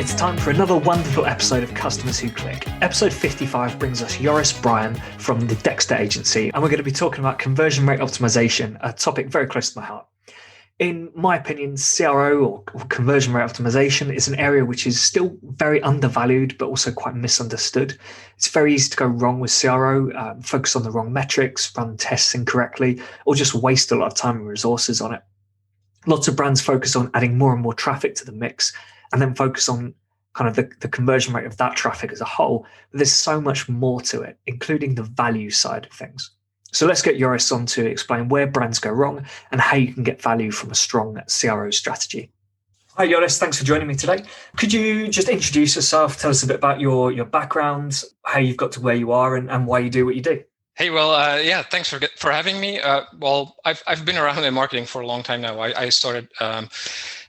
It's time for another wonderful episode of Customers Who Click. Episode 55 brings us Joris Bryon from the Dexter Agency, and we're going to be talking about conversion rate optimization, a topic very close to my heart. In my opinion, CRO or conversion rate optimization is an area which is still very undervalued, but also quite misunderstood. It's very easy to go wrong with CRO, focus on the wrong metrics, run tests incorrectly, or just waste a lot of time and resources on it. Lots of brands focus on adding more and more traffic to the mix and then focus on kind of the conversion rate of that traffic as a whole. But there's so much more to it, including the value side of things. So let's get Joris on to explain where brands go wrong and how you can get value from a strong CRO strategy. Hi, Joris. Thanks for joining me today. Could you just introduce yourself, tell us a bit about your background, how you've got to where you are and why you do what you do? Hey, well, thanks for having me. I've been around in marketing for a long time now. I started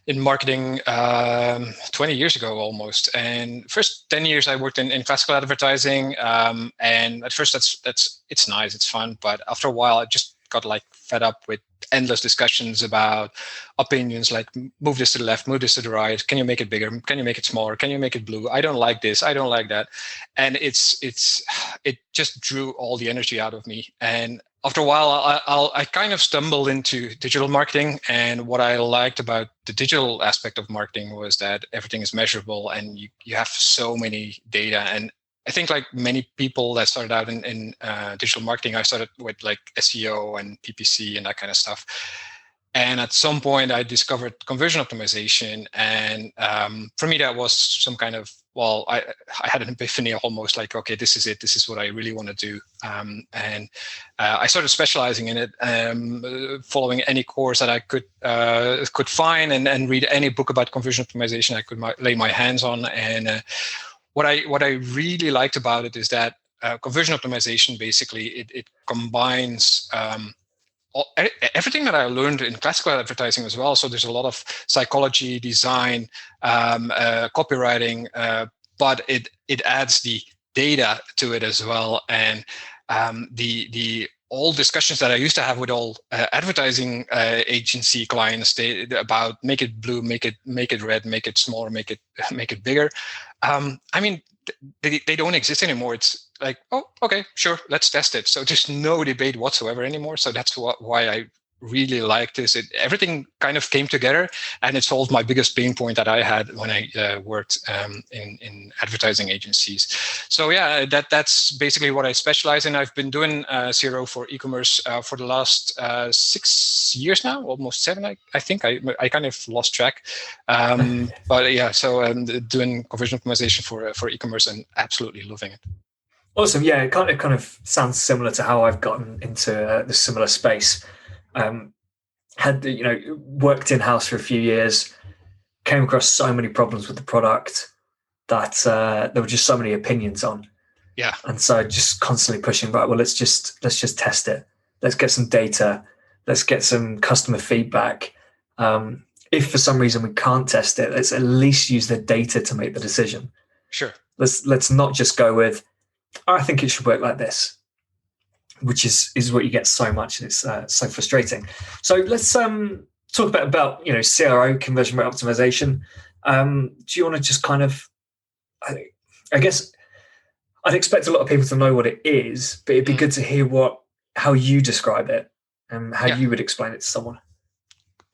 in marketing 20 years ago almost, and first 10 years I worked in classical advertising. And at first it's nice, it's fun, but after a while I just got fed up with endless discussions about opinions like move this to the left, move this to the right. Can you make it bigger? Can you make it smaller? Can you make it blue? I don't like this. I don't like that. And it just drew all the energy out of me. And after a while, I kind of stumbled into digital marketing. And what I liked about the digital aspect of marketing was that everything is measurable and you have so many data. And I think like many people that started out in digital marketing, I started with SEO and PPC and that kind of stuff. And at some point I discovered conversion optimization. And for me, that was some kind of, I had an epiphany almost okay, this is it. This is what I really want to do. And I started specializing in it, following any course that I could find and read any book about conversion optimization I could lay my hands on. And what I really liked about it is that conversion optimization, basically, it combines everything that I learned in classical advertising as well. So there's a lot of psychology, design, copywriting, but it adds the data to it as well. And the all discussions that I used to have with all advertising agency clients about make it blue, make it red, make it smaller, make it bigger. They don't exist anymore. It's like, oh, okay, sure, let's test it. So there's no debate whatsoever anymore. So that's why I really like this. Everything kind of came together, and it solved my biggest pain point that I had when I worked in advertising agencies. So yeah, that's basically what I specialize in. I've been doing CRO for e-commerce for the last 6 years now, almost 7. I think I kind of lost track. But yeah, so I'm doing conversion optimization for e-commerce and absolutely loving it. Awesome. Yeah, it kind of sounds similar to how I've gotten into the similar space. Had worked in house for a few years, came across so many problems with the product that there were just so many opinions on. Yeah, and so just constantly pushing back. Well, let's just test it. Let's get some data. Let's get some customer feedback. If for some reason we can't test it, let's at least use the data to make the decision. Sure. Let's not just go with, I think it should work like this, which is what you get so much, and it's so frustrating. So let's talk about CRO, conversion rate optimization. Do you want to just kind of, I guess I'd expect a lot of people to know what it is, but it'd be good to hear how you describe it and how you would explain it to someone.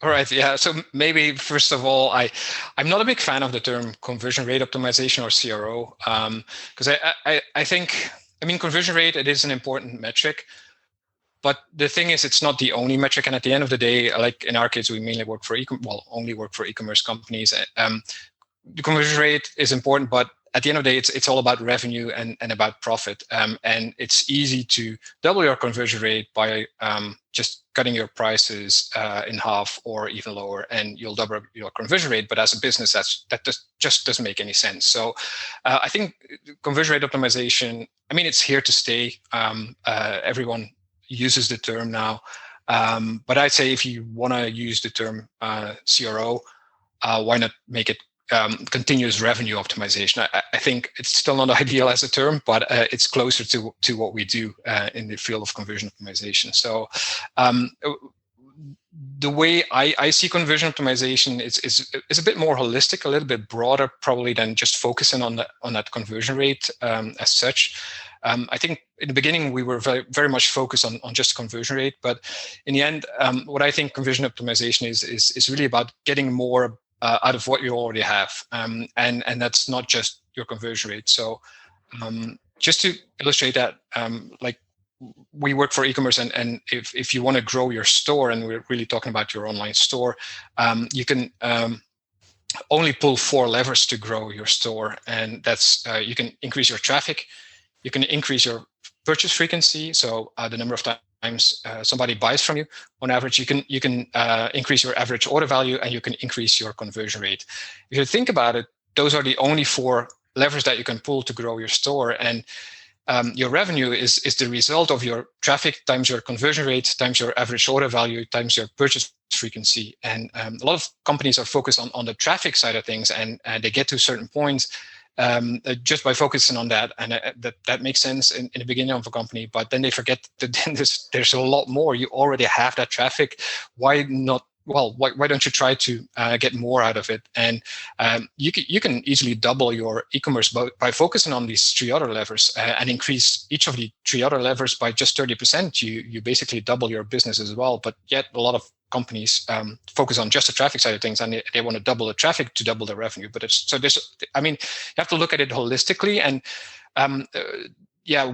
All right. Yeah. So maybe first of all, I'm not a big fan of the term conversion rate optimization or CRO, because I think, conversion rate, it is an important metric, but the thing is, it's not the only metric. And at the end of the day, like in our case, we mainly work for only work for e-commerce companies. The conversion rate is important, but at the end of the day, it's all about revenue and about profit. And it's easy to double your conversion rate by just cutting your prices in half or even lower, and you'll double your conversion rate. But as a business, that just doesn't make any sense. So I think conversion rate optimization, it's here to stay. Everyone uses the term now. But I'd say if you want to use the term CRO, why not make it continuous revenue optimization? I think it's still not ideal as a term, but it's closer to what we do in the field of conversion optimization. So the way I see conversion optimization is a bit more holistic, a little bit broader, probably than just focusing on that conversion rate as such. I think in the beginning we were very, very much focused on just conversion rate, but in the end, what I think conversion optimization is really about getting more out of what you already have, and that's not just your conversion rate. So just to illustrate that, like we work for e-commerce, and if you want to grow your store, and we're really talking about your online store, you can only pull 4 levers to grow your store, and that's you can increase your traffic, you can increase your purchase frequency, so the number of times somebody buys from you on average. You can increase your average order value, and you can increase your conversion rate. If you think about it, those are the only 4 levers that you can pull to grow your store, and your revenue is the result of your traffic times your conversion rate times your average order value times your purchase frequency. And a lot of companies are focused on the traffic side of things, and they get to certain points just by focusing on that, and that makes sense in the beginning of a company. But then they forget that then there's a lot more. You already have that traffic. Why not? Well, why don't you try to get more out of it? And you can easily double your e-commerce by focusing on these 3 other levers and increase each of the 3 other levers by just 30%. You basically double your business as well. But yet a lot of companies focus on just the traffic side of things, and they want to double the traffic to double the revenue. But you have to look at it holistically, and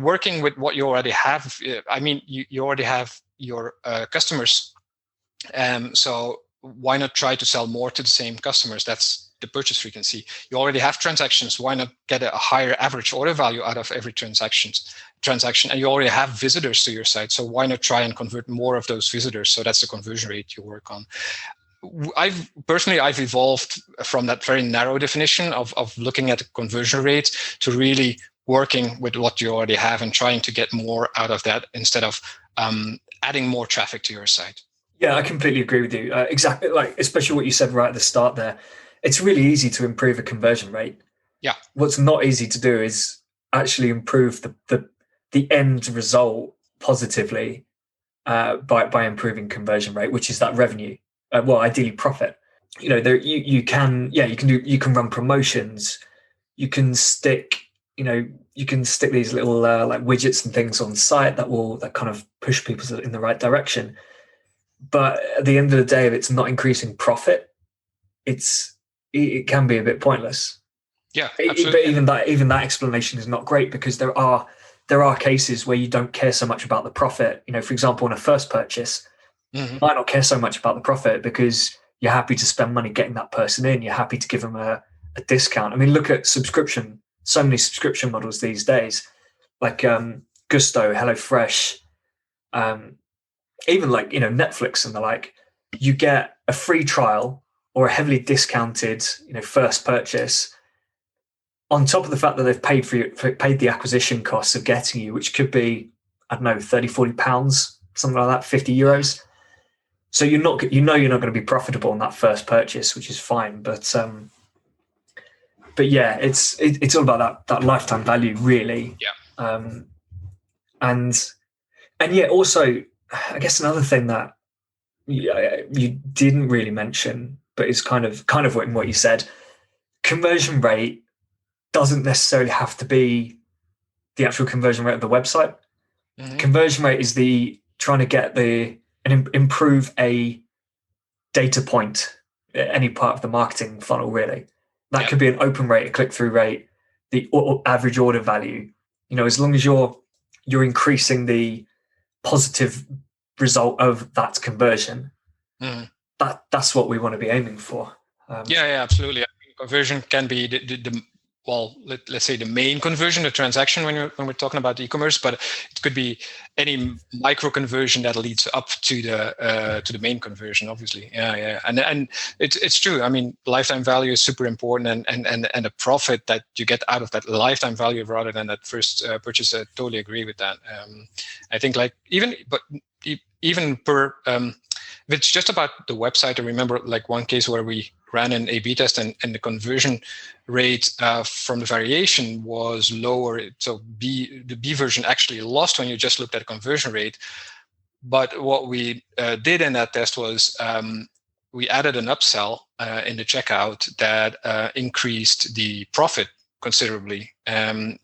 working with what you already have. You already have your customers. So why not try to sell more to the same customers? That's the purchase frequency. You already have transactions. Why not get a higher average order value out of every transaction? And you already have visitors to your site. So why not try and convert more of those visitors? So that's the conversion rate you work on. I've evolved from that very narrow definition of looking at the conversion rate to really working with what you already have and trying to get more out of that instead of adding more traffic to your site. Yeah, I completely agree with you. Exactly, like especially what you said right at the start there. It's really easy to improve a conversion rate. Yeah. What's not easy to do is actually improve the end result positively by improving conversion rate, which is that revenue. Ideally profit. You can run promotions. You can stick these little like widgets and things on site that kind of push people in the right direction. But at the end of the day, if it's not increasing profit, it can be a bit pointless. Yeah, absolutely. But even that explanation is not great, because there are cases where you don't care so much about the profit. For example, on a first purchase, you might not care so much about the profit because you're happy to spend money getting that person in. You're happy to give them a discount. I mean, look at subscription. So many subscription models these days, like Gusto, HelloFresh, even like Netflix and the like. You get a free trial or a heavily discounted first purchase, on top of the fact that they've paid the acquisition costs of getting you, which could be, I don't know, £30-40, something like that, €50. So you're not going to be profitable on that first purchase, which is fine. But yeah, it's all about that lifetime value, really. Yeah. And yeah, also, I guess another thing that you didn't really mention, but is kind of what you said, conversion rate doesn't necessarily have to be the actual conversion rate of the website. Mm-hmm. Conversion rate is trying to get and improve a data point at any part of the marketing funnel, really. That could be an open rate, a click-through rate, the average order value. As long as you're increasing the positive result of that conversion, that's what we want to be aiming for. Absolutely. Conversion can be let's say the main conversion, the transaction when we're talking about e-commerce, but it could be any micro conversion that leads up to the main conversion, obviously. And it's true. I mean, lifetime value is super important, and the profit that you get out of that lifetime value rather than that first purchase. I totally agree with that. I think even per if it's just about the website, I remember like one case where we ran an A/B test and the conversion rate from the variation was lower. So the B version actually lost when you just looked at conversion rate. But what we did in that test was we added an upsell in the checkout that increased the profit considerably. And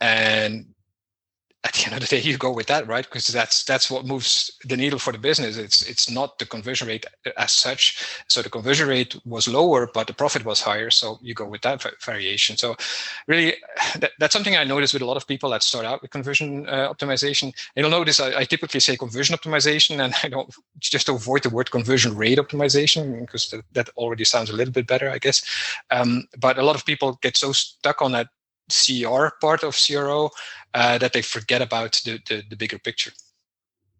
at the end of the day, you go with that, right? Because that's what moves the needle for the business. It's not the conversion rate as such. So the conversion rate was lower, but the profit was higher. So you go with that variation. So really, that's something I noticed with a lot of people that start out with conversion optimization. And you'll notice I typically say conversion optimization, and I don't just to avoid the word conversion rate optimization, because that already sounds a little bit better, I guess. But a lot of people get so stuck on that CR part of CRO that they forget about the bigger picture.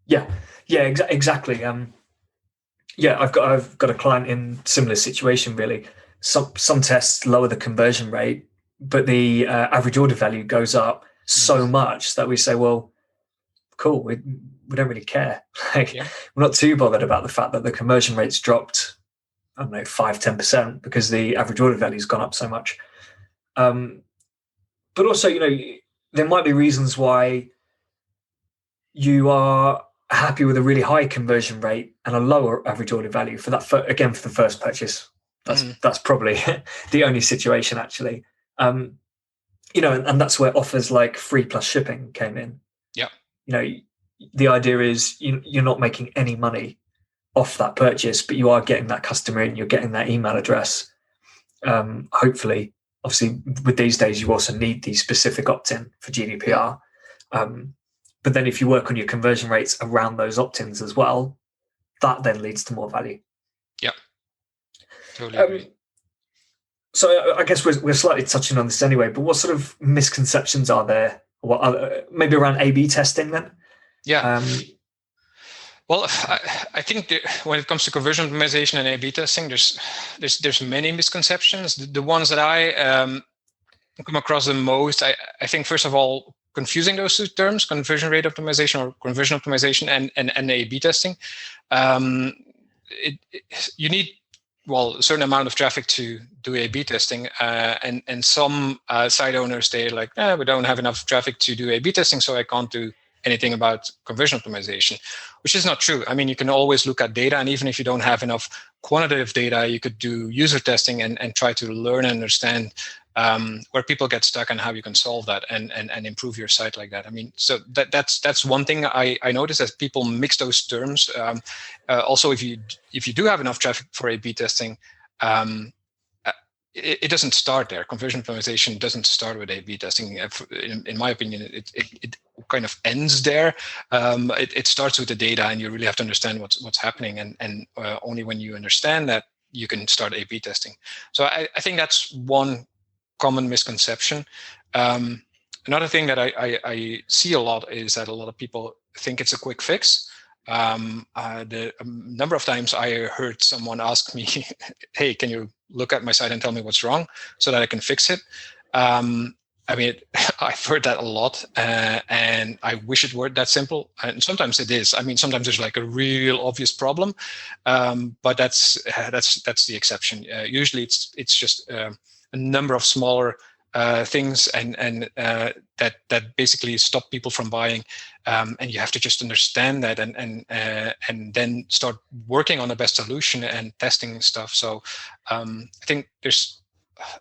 Yeah, exactly. I've got a client in similar situation. Really, some tests lower the conversion rate, but the average order value goes up so much that we say, well, cool, we don't really care. We're not too bothered about the fact that the conversion rate's dropped, I don't know, 5-10% because the average order value's gone up so much. But also, there might be reasons why you are happy with a really high conversion rate and a lower average order value for that. For the first purchase, that's probably the only situation actually. And that's where offers like free plus shipping came in. Yeah. The idea is you're not making any money off that purchase, but you are getting that customer in, you're getting that email address. Hopefully. Obviously, with these days, you also need the specific opt-in for GDPR. But then if you work on your conversion rates around those opt-ins as well, that then leads to more value. Yeah, totally agree. So I guess we're slightly touching on this anyway, but what sort of misconceptions are there? Maybe around A/B testing then? Yeah. Well, I think when it comes to conversion optimization and A/B testing, there's many misconceptions. The ones that I come across the most, I think first of all, confusing those two terms, conversion rate optimization or conversion optimization and A/B testing. You need a certain amount of traffic to do A/B testing, and some site owners, they're like, we don't have enough traffic to do A/B testing, so I can't do anything about conversion optimization, which is not true. I mean, you can always look at data, and even if you don't have enough quantitative data, you could do user testing and try to learn and understand where people get stuck and how you can solve that and improve your site like that. I mean, so that's one thing I noticed, that people mix those terms. Also, if you do have enough traffic for A/B testing, it doesn't start there. Conversion optimization doesn't start with A/B testing. In my opinion, it kind of ends there. It starts with the data, and you really have to understand what's happening. And only when you understand that, you can start A/B testing. So I think that's one common misconception. Another thing that I see a lot is that a lot of people think it's a quick fix. The number of times I heard someone ask me, hey, can you look at my site and tell me what's wrong so that I can fix it? I mean, I've heard that a lot, and I wish it were that simple. And sometimes it is. I mean, sometimes there's like a real obvious problem, but that's the exception. Usually, it's just a number of smaller things and that basically stop people from buying, and you have to just understand that and then start working on the best solution and testing stuff. So I think there's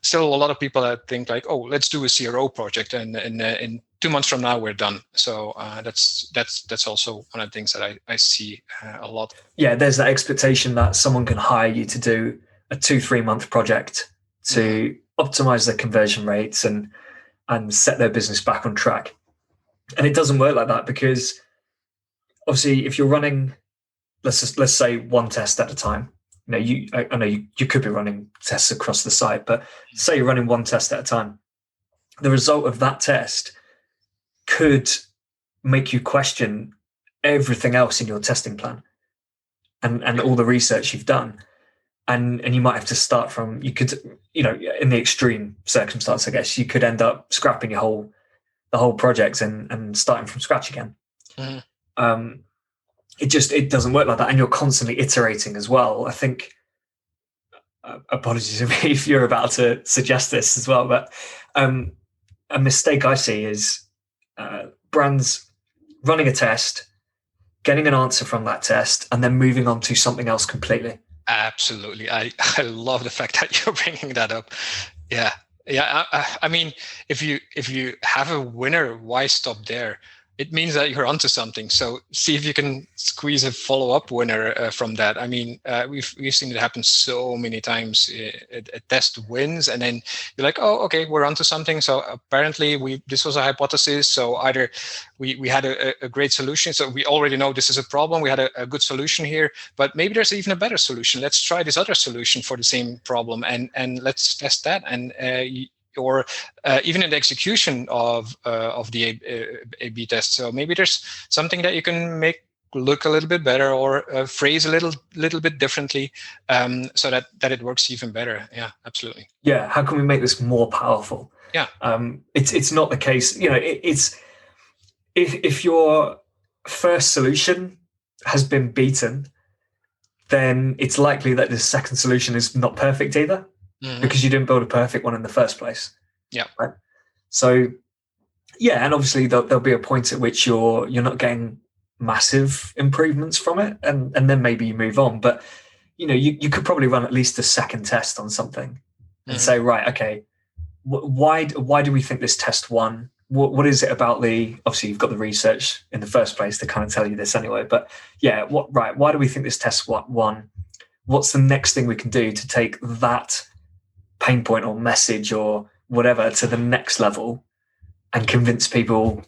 still a lot of people that think like, oh, let's do a CRO project, and in 2 months from now we're done. So that's also one of the things that I see a lot. Yeah, there's that expectation that someone can hire you to do a 2-3 month project to optimize their conversion rates and set their business back on track. And it doesn't work like that, because obviously if you're running, let's say one test at a time, I know you could be running tests across the site, but say you're running one test at a time, the result of that test could make you question everything else in your testing plan and all the research you've done. And you might have to start from, you could, in the extreme circumstance, I guess, you could end up scrapping the whole project and starting from scratch again. Mm-hmm. It doesn't work like that. And you're constantly iterating as well. I think, apologies if you're about to suggest this as well, but a mistake I see is brands running a test, getting an answer from that test, and then moving on to something else completely. Absolutely. I love the fact that you're bringing that up. Yeah. Yeah. I mean, if you have a winner, why stop there? It means that you're onto something. So see if you can squeeze a follow-up winner from that. I mean, we've seen it happen so many times. A test wins, and then you're like, oh, okay, we're onto something. So apparently, this was a hypothesis. So either we had a great solution. So we already know this is a problem. We had a good solution here, but maybe there's even a better solution. Let's try this other solution for the same problem, and let's test that. And or even in the execution of the A/B test. So maybe there's something that you can make look a little bit better, or phrase a little bit differently, so that it works even better. Yeah, absolutely. Yeah, how can we make this more powerful? Yeah, it's not the case. It's if your first solution has been beaten, then it's likely that the second solution is not perfect either. Mm-hmm. Because you didn't build a perfect one in the first place. Yeah. Right. So, yeah, and obviously there'll be a point at which you're not getting massive improvements from it, and then maybe you move on. But you could probably run at least a second test on something and say, right, okay, why do we think this test won? What is it about obviously you've got the research in the first place to kind of tell you this anyway. But yeah, why do we think this test won? What's the next thing we can do to take that pain point or message or whatever to the next level and convince people,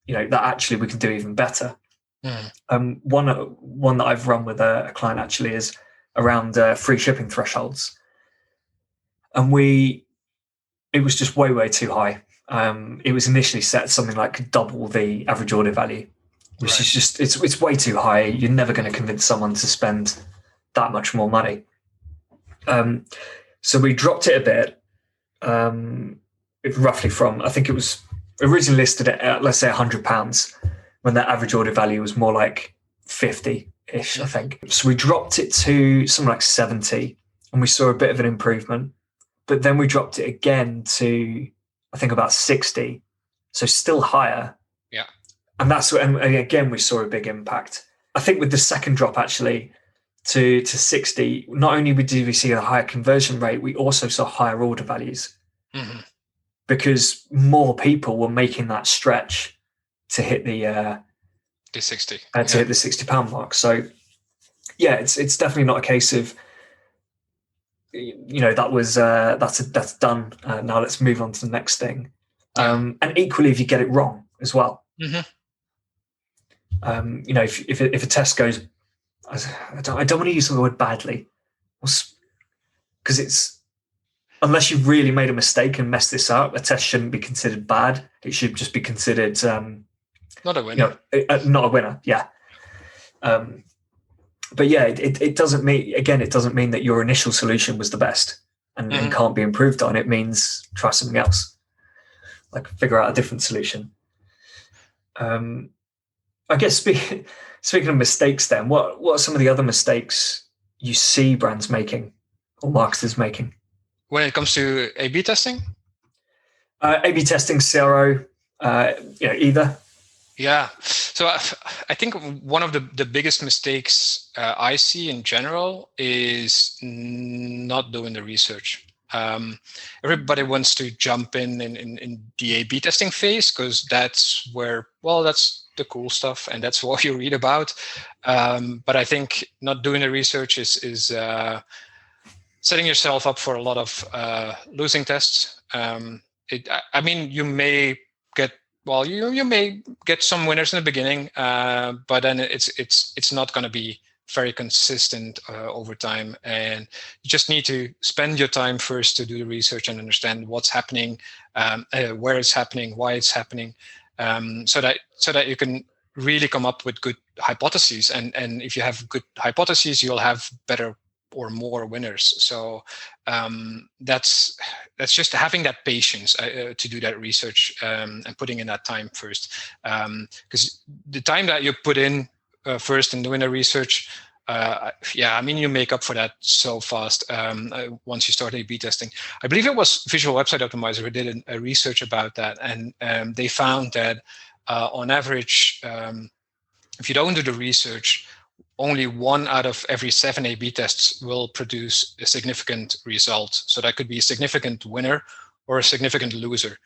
that actually we can do even better. One that I've run with a client actually is around free shipping thresholds, and it was just way too high. It was initially set something like double the average order value, which is just it's way too high. You're never going to convince someone to spend that much more money. So we dropped it a bit, roughly from, I think it was originally listed at, let's say, £100, when the average order value was more like 50-ish, I think. So we dropped it to something like 70, and we saw a bit of an improvement. But then we dropped it again to, I think, about 60, so still higher. Yeah. And again, we saw a big impact. I think with the second drop, actually, to 60, not only did we see a higher conversion rate, we also saw higher order values, because more people were making that stretch to hit the 60 hit the £60 mark. So yeah, it's definitely not a case of that's done. Now let's move on to the next thing. And equally, if you get it wrong as well, if a test goes, I don't want to use the word badly, because it's, unless you've really made a mistake and messed this up, a test shouldn't be considered bad. It should just be considered not a winner. Not a winner. Yeah. But yeah, it doesn't mean that your initial solution was the best and can't be improved on. It means try something else, like figure out a different solution. I guess speaking of mistakes, then what are some of the other mistakes you see brands making or marketers making when it comes to A/B testing? A/B testing, CRO, either. Yeah. So I think one of the biggest mistakes I see in general is not doing the research. Everybody wants to jump in the A/B testing phase, because that's the cool stuff, and that's what you read about. But I think not doing the research is setting yourself up for a lot of losing tests. You may get you may get some winners in the beginning, but then it's not going to be very consistent over time, and you just need to spend your time first to do the research and understand what's happening, where it's happening, why it's happening, so that you can really come up with good hypotheses. And if you have good hypotheses, you'll have better or more winners. So that's just having that patience to do that research, and putting in that time first, because the time that you put in first in doing the research, you make up for that so fast once you start A/B testing. I believe it was Visual Website Optimizer who did a research about that, and they found that on average, if you don't do the research, only 1 out of every 7 A/B tests will produce a significant result. So that could be a significant winner or a significant loser.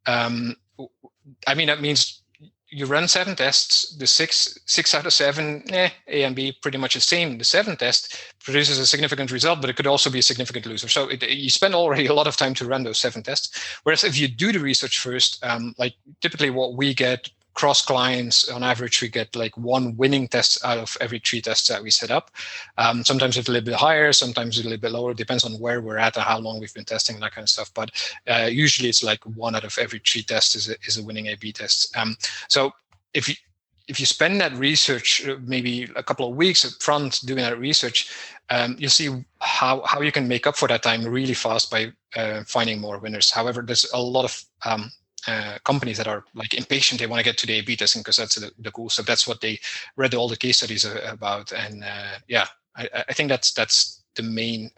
That means you run 7 tests, the six out of 7, A and B pretty much the same. The 7th test produces a significant result, but it could also be a significant loser. So you spend already a lot of time to run those 7 tests. Whereas if you do the research first, like typically what we get cross clients, on average, we get like 1 winning test out of every 3 tests that we set up. Sometimes it's a little bit higher, sometimes it's a little bit lower. It depends on where we're at and how long we've been testing, that kind of stuff. But usually it's like 1 out of every 3 tests is a winning A/B test. So if you spend that research, maybe a couple of weeks up front doing that research, you'll see how you can make up for that time really fast by finding more winners. However, there's a lot of companies that are like impatient. They want to get to the A/B testing because that's the cool stuff. That's what they read all the case studies about. And I think that's the main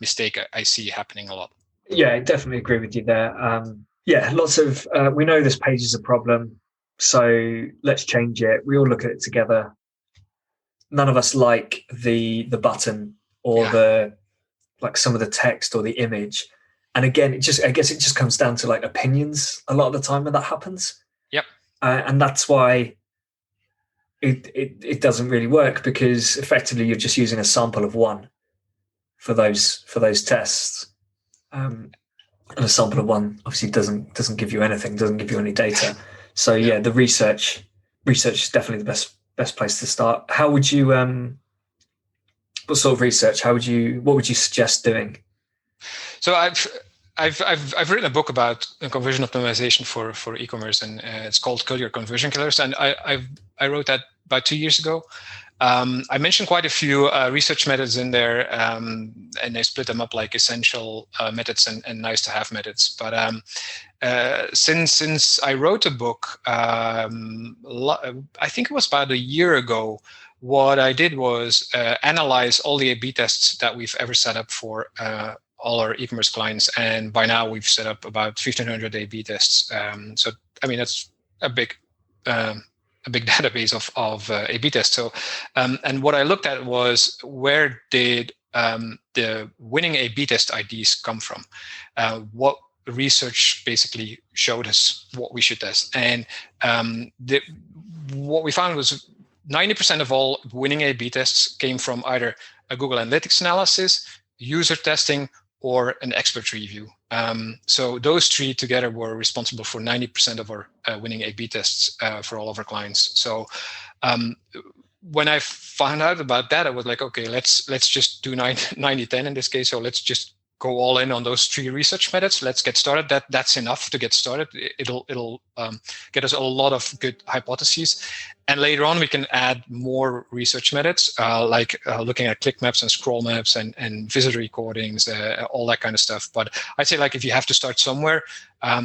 mistake I see happening a lot. Yeah, I definitely agree with you there. Lots of we know this page is a problem, so let's change it. We all look at it together. None of us like the button or some of the text or the image. And again, I guess it just comes down to like opinions a lot of the time when that happens. Yep. And that's why it doesn't really work, because effectively you're just using a sample of 1 for those tests. And a sample of 1 obviously doesn't give you anything, doesn't give you any data. So the research is definitely the best place to start. How would you what sort of research? What would you suggest doing? So I've written a book about conversion optimization for e-commerce, and it's called Kill Your Conversion Killers. And I wrote that about 2 years ago. I mentioned quite a few research methods in there, and I split them up like essential methods and nice to have methods. But since I wrote a book, I think it was about a year ago, what I did was analyze all the A/B tests that we've ever set up for all our e-commerce clients, and by now we've set up about 1,500 A/B tests. So that's a big database of A/B tests. So and what I looked at was, where did the winning A/B test IDs come from? What research basically showed us what we should test, and what we found was 90% of all winning A/B tests came from either a Google Analytics analysis, user testing, or an expert review. So those 3 together were responsible for 90% of our winning A/B tests for all of our clients. So when I found out about that, I was like, okay, let's just do 90-10 in this case. So let's just go all in on those 3 research methods. Let's get started. That's enough to get started. It'll get us a lot of good hypotheses. And later on, we can add more research methods, like looking at click maps and scroll maps and visitor recordings, all that kind of stuff. But I'd say, like, if you have to start somewhere,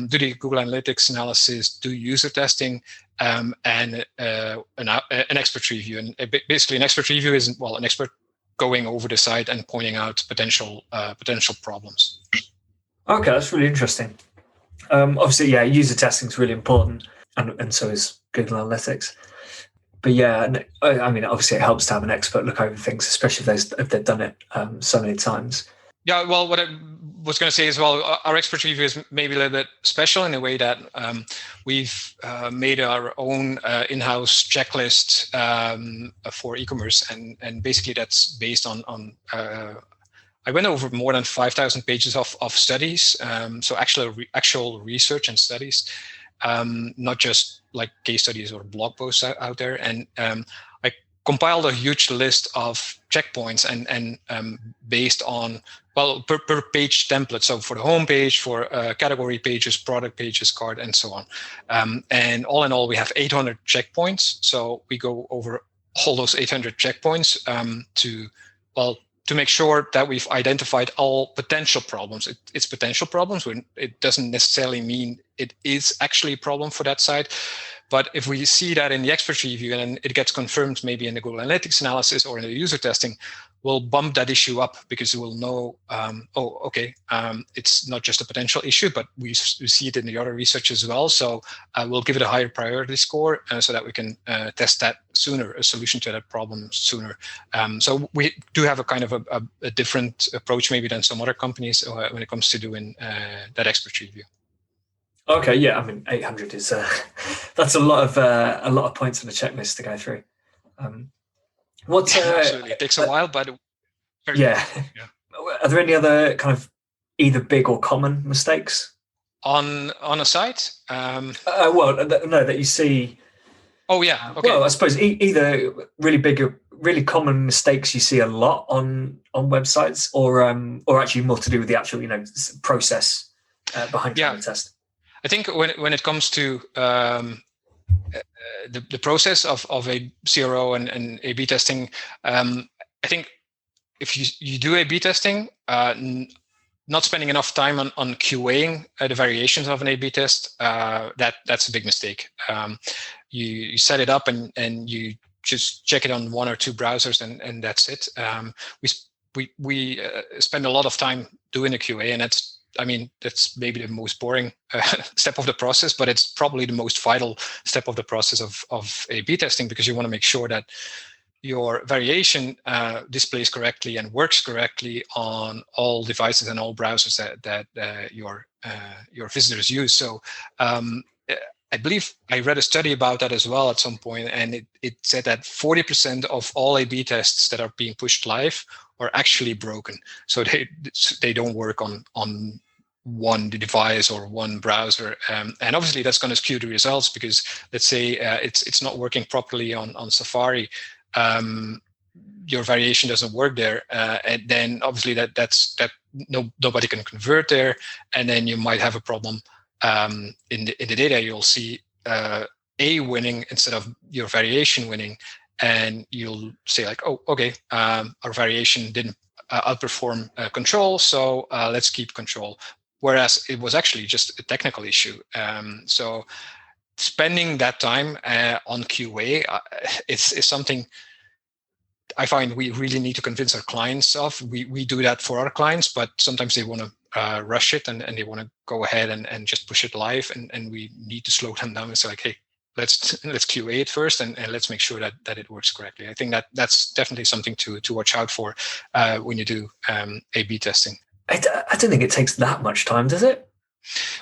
do the Google Analytics analysis, do user testing, and an expert review. And basically, an expert review is, an expert going over the site and pointing out potential problems. Okay, that's really interesting. Obviously, user testing is really important, and so is Google Analytics. But obviously, it helps to have an expert look over things, especially if they've done it so many times. Yeah, well, what I was going to say as well, our expert review is maybe a little bit special in a way that we've made our own in-house checklist for e-commerce, and basically that's based on I went over more than 5,000 pages of studies, so actual research and studies, not just like case studies or blog posts out there, and I compiled a huge list of checkpoints and based on per page template. So for the home page, for category pages, product pages, cart, and so on. And all in all, we have 800 checkpoints. So we go over all those 800 checkpoints to make sure that we've identified all potential problems. It's potential problems. It doesn't necessarily mean it is actually a problem for that site. But if we see that in the expert review and it gets confirmed maybe in the Google Analytics analysis or in the user testing, will bump that issue up because it will know, it's not just a potential issue, but we see it in the other research as well. So we'll give it a higher priority score so that we can test that sooner, a solution to that problem sooner. So we do have a kind of a different approach maybe than some other companies when it comes to doing that expert review. Okay, yeah, I mean, 800 is that's a lot of points on the checklist to go through. Absolutely, it takes a while, but yeah. Are there any other kind of either big or common mistakes on a site? That you see. Oh yeah. Okay. Well, I suppose either really big or really common mistakes you see a lot on websites, or actually more to do with the actual process behind the test. I think when it comes to the process of a CRO and A/B testing, I think if you do A/B testing, not spending enough time on QAing the variations of an A/B test, that's a big mistake. You set it up and you just check it on one or two browsers and that's it. We spend a lot of time doing a QA, and that's maybe the most boring step of the process, but it's probably the most vital step of the process of A/B testing, because you want to make sure that your variation displays correctly and works correctly on all devices and all browsers that your visitors use. So I believe I read a study about that as well at some point, and it said that 40% of all A/B tests that are being pushed live are actually broken. So they don't work on one device or one browser, and obviously that's going to skew the results, because let's say it's not working properly on Safari, your variation doesn't work there, and then obviously that nobody can convert there, and then you might have a problem in the data. You'll see A winning instead of your variation winning, and you'll say like, oh, okay, our variation didn't outperform control, so let's keep control. Whereas it was actually just a technical issue. So spending that time on QA is something I find we really need to convince our clients of. We do that for our clients, but sometimes they want to rush it and they want to go ahead and just push it live, and we need to slow them down and say like, hey, let's QA it first and let's make sure that it works correctly. I think that's definitely something to watch out for when you do A/B testing. I don't think it takes that much time, does it?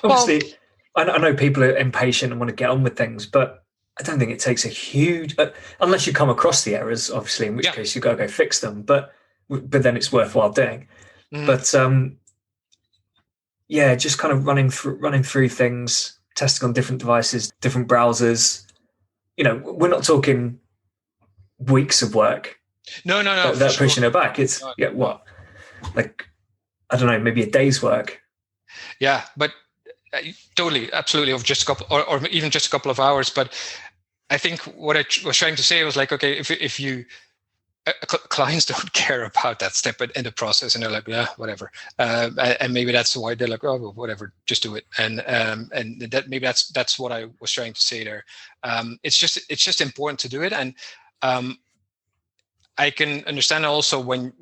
Obviously, I know people are impatient and want to get on with things, but I don't think it takes a huge, unless you come across the errors, obviously, in which case you got to go fix them. But then it's worthwhile doing. Mm. But just kind of running through things, testing on different devices, different browsers. We're not talking weeks of work. No. They're pushing it back. It's like, I don't know, maybe a day's work. Yeah, but totally, absolutely, of just a couple, or even just a couple of hours. But I think what I was trying to say was like, okay, if you clients don't care about that step in the process, and they're like, yeah, whatever, and maybe that's why they're like, oh, well, whatever, just do it, and that maybe that's what I was trying to say there. It's just important to do it, and I can understand also when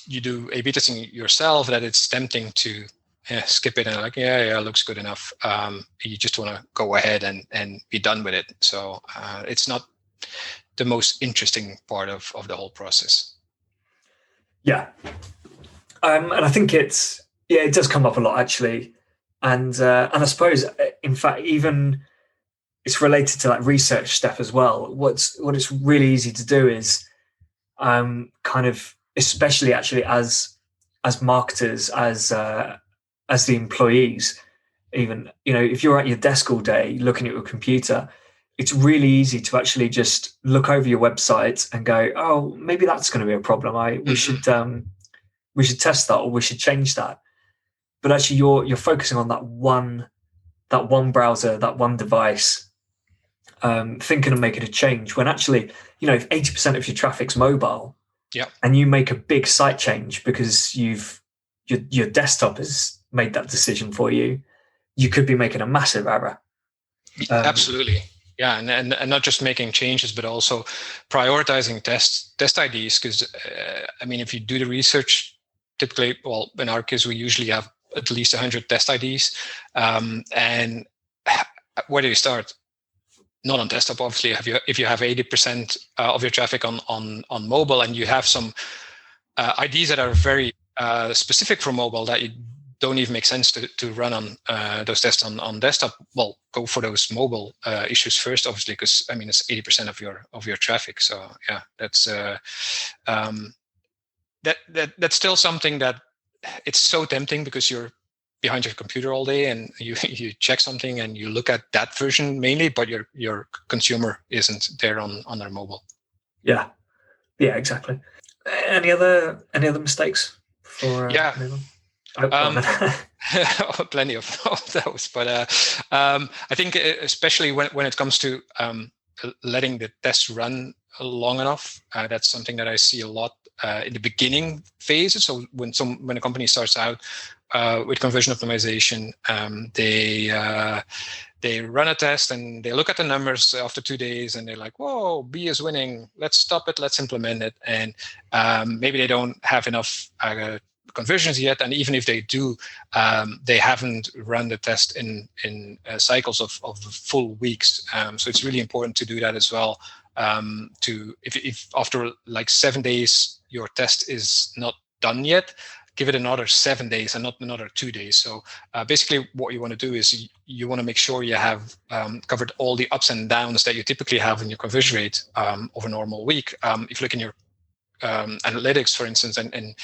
you do A/B testing yourself, that it's tempting to skip it and like, yeah, looks good enough. You just want to go ahead and be done with it. So it's not the most interesting part of the whole process. Yeah. And I think it does come up a lot actually. And I suppose, in fact, even it's related to like research stuff as well. What it's really easy to do is kind of, especially actually as marketers, as the employees, even, if you're at your desk all day looking at your computer, it's really easy to actually just look over your website and go, oh, maybe that's going to be a problem. We should test that, or we should change that. But actually you're focusing on that one browser, that one device, thinking of making a change, when actually, if 80% of your traffic's mobile, and you make a big site change because your desktop has made that decision for you, you could be making a massive error. Absolutely. Yeah, and not just making changes, but also prioritizing test IDs. Because if you do the research, typically, well, in our case, we usually have at least 100 test IDs, and where do you start? Not on desktop, obviously. If you have 80% of your traffic on mobile, and you have some IDs that are very specific for mobile that you don't even make sense to run on those tests on desktop, well, go for those mobile issues first, obviously, because it's 80% of your traffic. So yeah, that's that's still something that it's so tempting, because you're behind your computer all day and you check something and you look at that version mainly, but your consumer isn't there on their mobile. Yeah, exactly. Any other mistakes for anyone? Plenty of those, but I think especially when it comes to letting the test run long enough, that's something that I see a lot in the beginning phases. So when a company starts out with conversion optimization, they run a test and they look at the numbers after 2 days and they're like, whoa, B is winning. Let's stop it. Let's implement it. And maybe they don't have enough conversions yet. And even if they do, they haven't run the test in cycles of full weeks. So it's really important to do that as well. If after like 7 days, your test is not done yet, give it another 7 days and not another 2 days. So basically what you want to do is you want to make sure you have covered all the ups and downs that you typically have in your conversion rate of a normal week. If you look in your analytics, for instance, and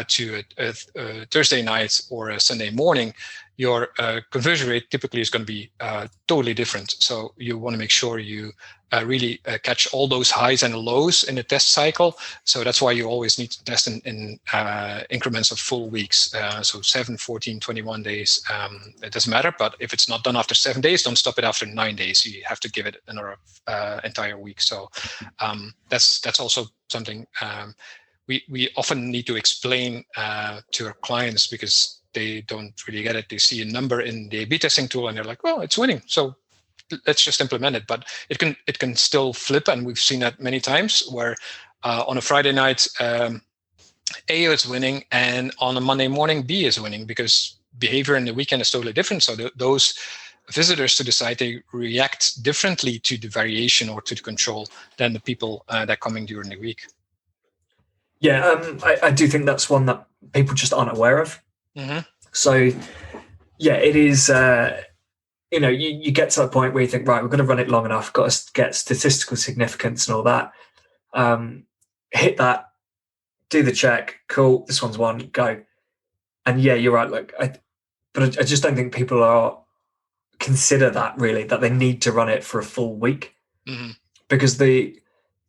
to a Thursday night or a Sunday morning, your conversion rate typically is going to be totally different. So you want to make sure you really catch all those highs and lows in the test cycle. So that's why you always need to test in increments of full weeks. So 7, 14, 21 days, it doesn't matter. But if it's not done after 7 days, don't stop it after 9 days. You have to give it another entire week. So that's also something we often need to explain to our clients, because they don't really get it. They see a number in the A/B testing tool and they're like, well, it's winning, so let's just implement it. But it can still flip, and we've seen that many times where on a Friday night A is winning, and on a Monday morning B is winning, because behavior in the weekend is totally different. So those visitors to the site, they react differently to the variation or to the control than the people that are coming during the week. Yeah, I do think that's one that people just aren't aware of. Mm-hmm. So, yeah, it is. You get to that point where you think, right, we're going to run it long enough, got to get statistical significance and all that. Hit that, do the check. Cool, this one's won. Go. And yeah, you're right. But I just don't think people are consider that really, that they need to run it for a full week, mm-hmm. because the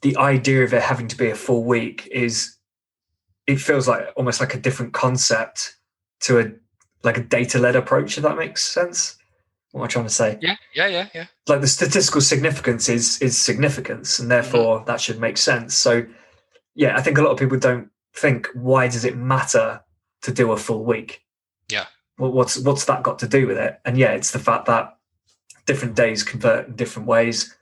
idea of it having to be a full week it feels like almost like a different concept to a data-led approach, if that makes sense. What am I trying to say? Yeah. Like the statistical significance is significance, and therefore that should make sense. So yeah, I think a lot of people don't think, why does it matter to do a full week? Yeah. Well, what's that got to do with it? And yeah, it's the fact that different days convert in different ways.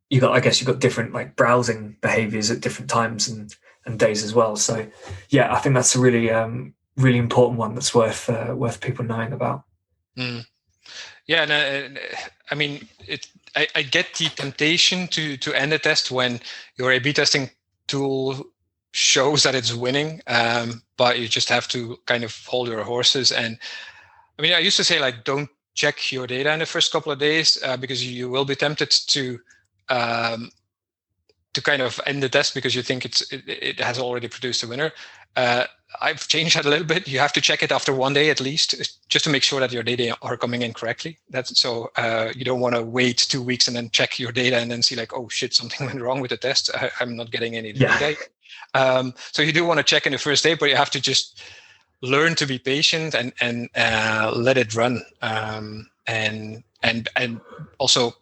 You've got different like browsing behaviors at different times and days as well. So yeah, I think that's a really really important one that's worth people knowing about. Yeah, and I get the temptation to end a test when your A/B testing tool shows that it's winning, but you just have to kind of hold your horses. And I used to say, like, don't check your data in the first couple of days, because you will be tempted to kind of end the test because you think it has already produced a winner. I've changed that a little bit. You have to check it after 1 day at least, just to make sure that your data are coming in correctly. That's so you don't want to wait 2 weeks and then check your data and then see like, oh shit, something went wrong with the test. I'm not getting any data. So you do want to check in the first day, but you have to just learn to be patient and let it run. And also,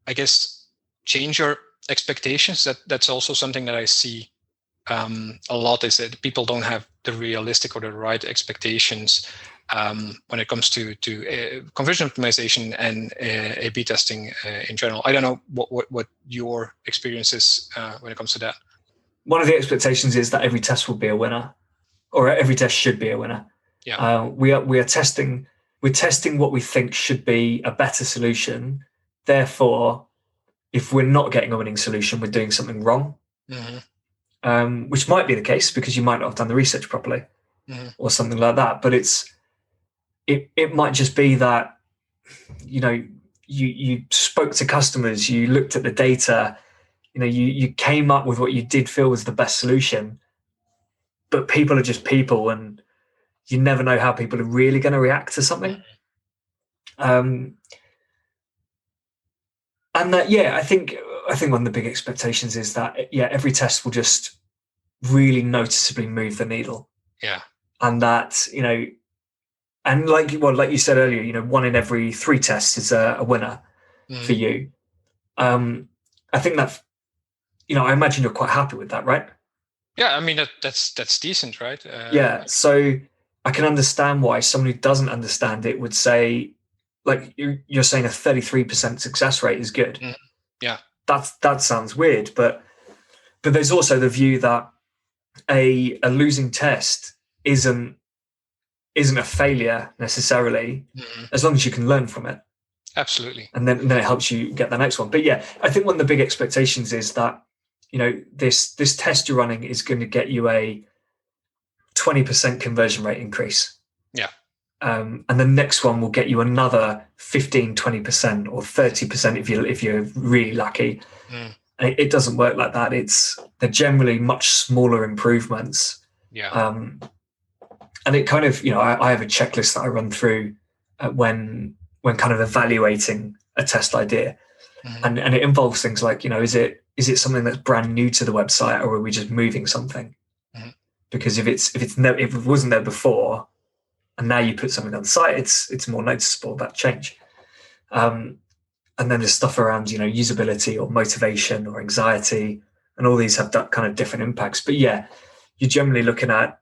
I guess, change your expectations. That's also something that I see a lot is that people don't have the realistic or the right expectations when it comes to conversion optimization and A/B testing in general. I don't know what your experience is when it comes to that. One of the expectations is that every test will be a winner, or every test should be a winner. Yeah. We're testing what we think should be a better solution. Therefore, if we're not getting a winning solution, we're doing something wrong. Mm-hmm. Which might be the case because you might not have done the research properly, mm-hmm. or something like that. But it might just be that, you spoke to customers, you looked at the data, you came up with what you did feel was the best solution. But people are just people, and you never know how people are really going to react to something. And that, I think one of the big expectations is that, every test will just really noticeably move the needle. Yeah. And that, and like you said earlier, 1 in every 3 tests is a winner for you. I think that, I imagine you're quite happy with that, right? Yeah, I mean, that's decent, right? Yeah. So I can understand why someone who doesn't understand it would say, like you're saying, a 33% success rate is good. Yeah. That sounds weird, but there's also the view that a losing test isn't a failure necessarily, as long as you can learn from it. Absolutely. And then it helps you get the next one. But I think one of the big expectations is that, this test you're running is going to get you a 20% conversion rate increase. Yeah. And the next one will get you another 15, 20% or 30% if you're really lucky. And it doesn't work like that. They're generally much smaller improvements. Yeah. And it kind of, I have a checklist that I run through when kind of evaluating a test idea. And it involves things like, is it something that's brand new to the website, or are we just moving something? Because if it wasn't there before, and now you put something on the site, it's more noticeable, that change. And then there's stuff around, usability or motivation or anxiety, and all these have that kind of different impacts. But you're generally looking at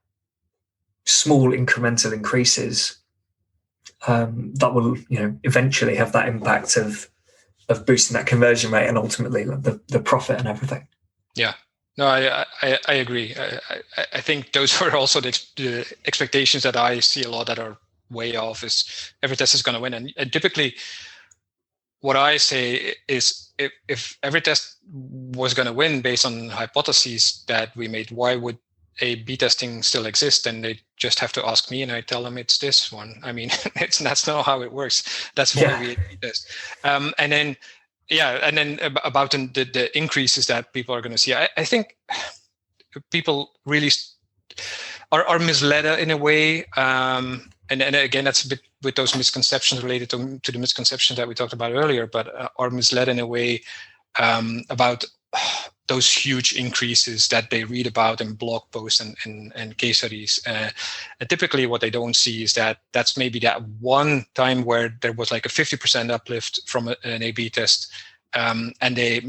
small incremental increases that will, eventually have that impact of boosting that conversion rate and ultimately the profit and everything. Yeah. No, I agree. I think those are also the expectations that I see a lot that are way off. Is every test is going to win, and typically, what I say is if every test was going to win based on hypotheses that we made, why would A/B testing still exist? And they just have to ask me, and I tell them it's this one. I mean, that's not how it works. That's why we A/B test. And then about the increases that people are going to see, I think people really are misled in a way. And again, that's a bit with those misconceptions related to the misconceptions that we talked about earlier, but are misled in a way about those huge increases that they read about in blog posts and case studies. And typically what they don't see is that's maybe that one time where there was like a 50% uplift from an A/B test. And they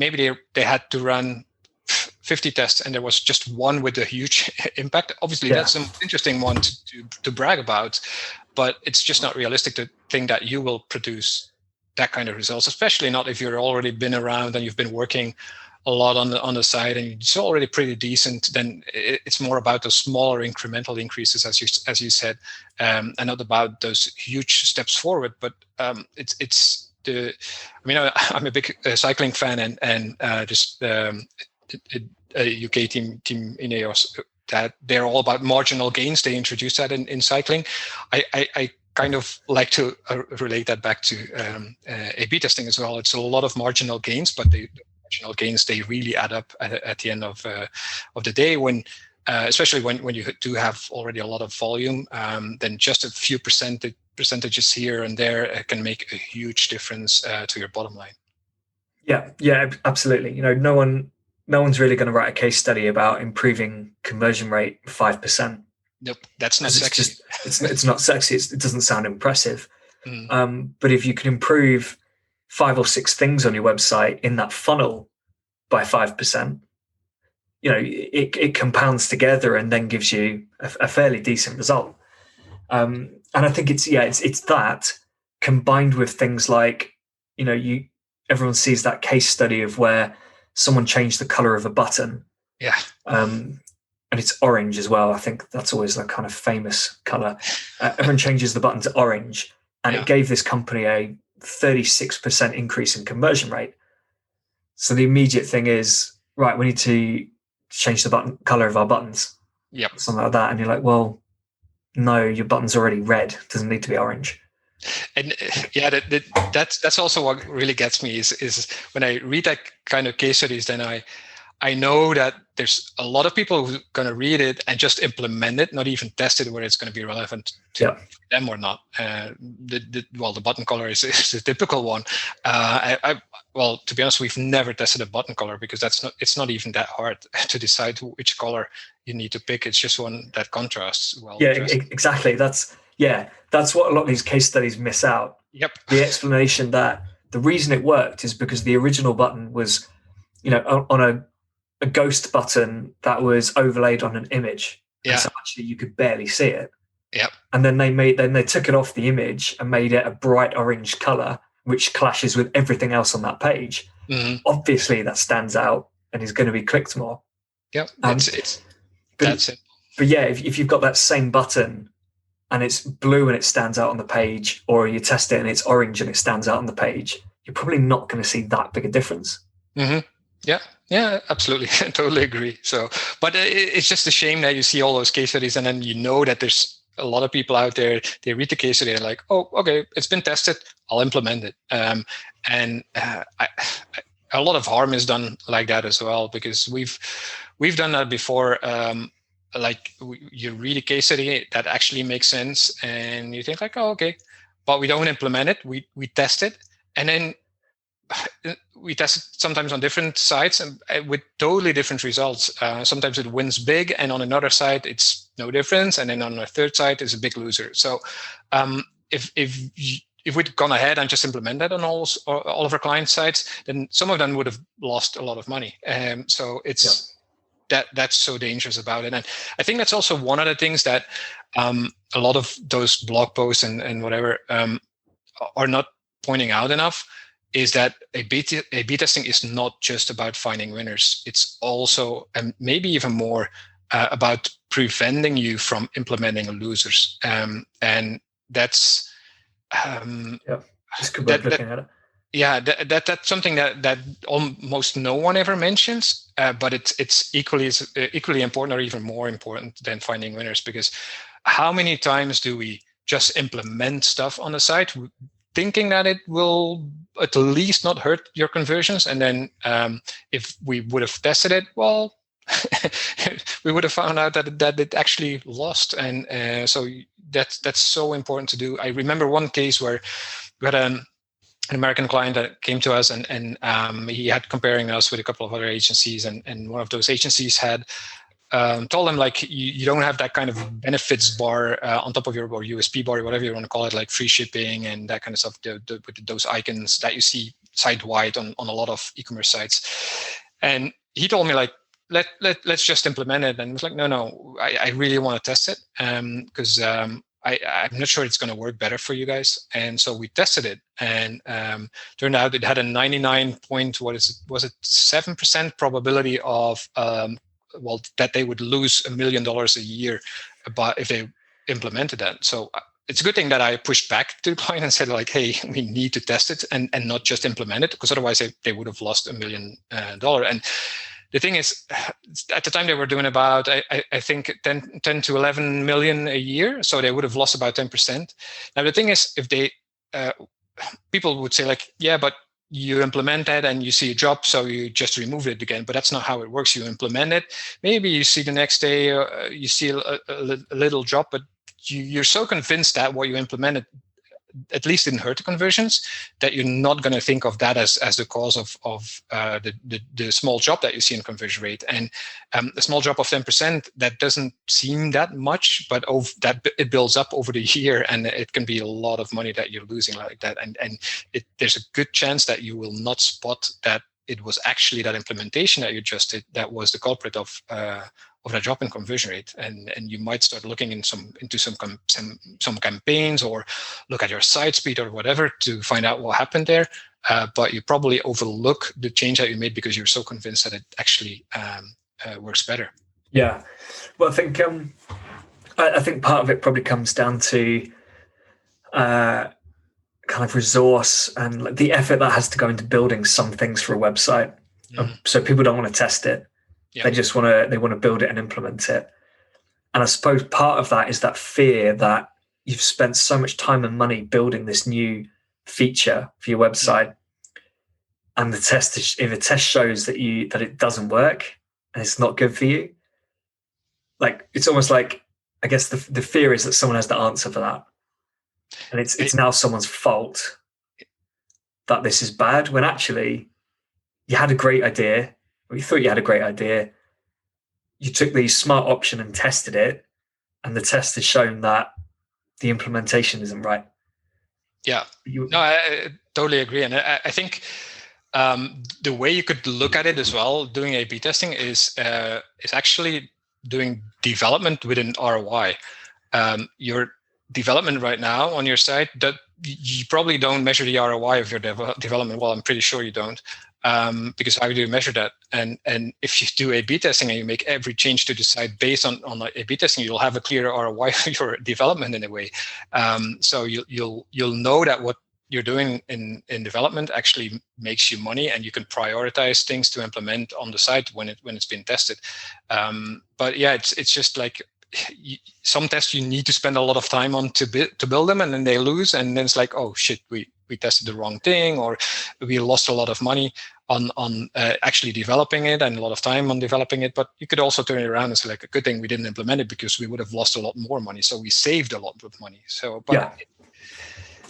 had to run 50 tests and there was just one with a huge impact. Obviously, that's an interesting one to brag about, but it's just not realistic to think that you will produce that kind of results, especially not if you've already been around and you've been working a lot on the side and it's already pretty decent. Then it's more about those smaller incremental increases, as you said, and not about those huge steps forward. But I'm a big cycling fan, and just a UK team Ineos, that they're all about marginal gains. They introduced that in cycling. I kind of like to relate that back to A/B testing as well. It's a lot of marginal gains, but the marginal gains, they really add up at the end of the day, when especially when you do have already a lot of volume, then just a few percentages here and there can make a huge difference to your bottom line. Yeah, absolutely. No one's really going to write a case study about improving conversion rate 5%. Nope, that's not sexy. It's not sexy. It doesn't sound impressive. But if you can improve 5 or 6 things on your website in that funnel by 5%, it compounds together and then gives you a fairly decent result. And I think it's that combined with things like, everyone sees that case study of where someone changed the color of a button. Yeah. And it's orange as well. I think that's always the kind of famous color. Everyone changes the button to orange, and it gave this company a 36% increase in conversion rate. So the immediate thing is, right, we need to change the button color of our buttons. Yep. Something like that. And you're like, well, no, your button's already red. It doesn't need to be orange. And that's also what really gets me is when I read that kind of case studies, then I know that there's a lot of people who are going to read it and just implement it, not even test it whether it's going to be relevant to them or not. The button color is a typical one. Well, to be honest, we've never tested a button color because it's not even that hard to decide which color you need to pick. It's just one that contrasts well. Yeah, exactly. That's what a lot of these case studies miss out. Yep. The explanation that the reason it worked is because the original button was, on a ghost button that was overlaid on an image. Yeah. And so actually you could barely see it. Yep. And then they took it off the image and made it a bright orange color, which clashes with everything else on that page. Mm-hmm. Obviously that stands out and is going to be clicked more. Yep. That's it. But yeah, if you've got that same button and it's blue and it stands out on the page, or you test it and it's orange and it stands out on the page, you're probably not going to see that big a difference. Mm-hmm. Yeah, absolutely. I totally agree. So, but it's just a shame that you see all those case studies and then that there's a lot of people out there, they read the case study and like, oh, okay, it's been tested, I'll implement it. And a lot of harm is done like that as well, because we've done that before. You read a case study that actually makes sense and you think like, oh, okay, but we don't implement it. We test it, and then we test it sometimes on different sites and with totally different results. Sometimes it wins big, and on another side it's no difference, and then on a third side it's a big loser. So if we'd gone ahead and just implemented on all of our client sites, then some of them would have lost a lot of money. So it's that's so dangerous about it. And I think that's also one of the things that a lot of those blog posts and whatever are not pointing out enough, is that A/B testing is not just about finding winners. It's also, and maybe even more, about preventing you from implementing losers. And that's that's good way of looking at it. Yeah, that's something that almost no one ever mentions, but it's equally important, or even more important than finding winners. Because how many times do we just implement stuff on the site, thinking that it will at least not hurt your conversions, and then if we would have tested it, well, we would have found out that it actually lost. And so that's so important to do. I remember one case where we had an American client that came to us, and he had comparing us with a couple of other agencies, and one of those agencies had told him, like, you don't have that kind of benefits bar on top of your, or USP bar, or whatever you want to call it, like free shipping and that kind of stuff, with those icons that you see site-wide on a lot of e-commerce sites. And he told me, like, let's just implement it. And I was like, no, I really want to test it because I'm not sure it's going to work better for you guys. And so we tested it, and turned out it had a 7% probability of that they would lose $1 million a year if they implemented that. So it's a good thing that I pushed back to the client and said, like, hey, we need to test it and not just implement it, because otherwise they would have lost $1 million. And the thing is, at the time they were doing about, I think 10 to 11 million a year. So they would have lost about 10%. Now, the thing is, if they, people would say, like, yeah, but you implement that and you see a drop, so you just remove it again. But that's not how it works. You implement it. Maybe you see the next day, you see a little drop, but you're so convinced that what you implemented at least didn't hurt the conversions, that you're not going to think of that as the cause of the small drop that you see in conversion rate. And a small drop of 10%, that doesn't seem that much, but it builds up over the year, and it can be a lot of money that you're losing like that. And there's a good chance that you will not spot that it was actually that implementation that you just did that was the culprit of that drop in conversion rate. And you might start looking into some campaigns, or look at your site speed or whatever to find out what happened there. But you probably overlook the change that you made because you're so convinced that it actually works better. Yeah, well, I think part of it probably comes down to kind of resource and like the effort that has to go into building some things for a website. So people don't want to test it. Yeah. They just want to build it and implement it. And I suppose part of that is that fear that you've spent so much time and money building this new feature for your website, and if the test shows that it doesn't work and it's not good for you, like it's almost like, I guess the fear is that someone has the answer for that, and it's now someone's fault that this is bad, when actually you had a great idea, or you thought you had a great idea. You took the smart option and tested it, and the test has shown that the implementation isn't right. Yeah, I totally agree. And I think the way you could look at it as well, doing A/B testing, is actually doing development with an ROI. Your development right now on your site, that you probably don't measure the ROI of your development. Well, I'm pretty sure you don't. Because how do you measure that? And if you do A/B testing and you make every change to the site based on A/B testing, you'll have a clear ROI for your development in a way. So you'll know that what you're doing in development actually makes you money, and you can prioritize things to implement on the site when it's been tested. But yeah, it's just like some tests you need to spend a lot of time on to build them, and then they lose, and then it's like, oh shit, we tested the wrong thing, or we lost a lot of money on actually developing it and a lot of time on developing it. But you could also turn it around and say, like, a good thing we didn't implement it because we would have lost a lot more money. So we saved a lot of money. So, but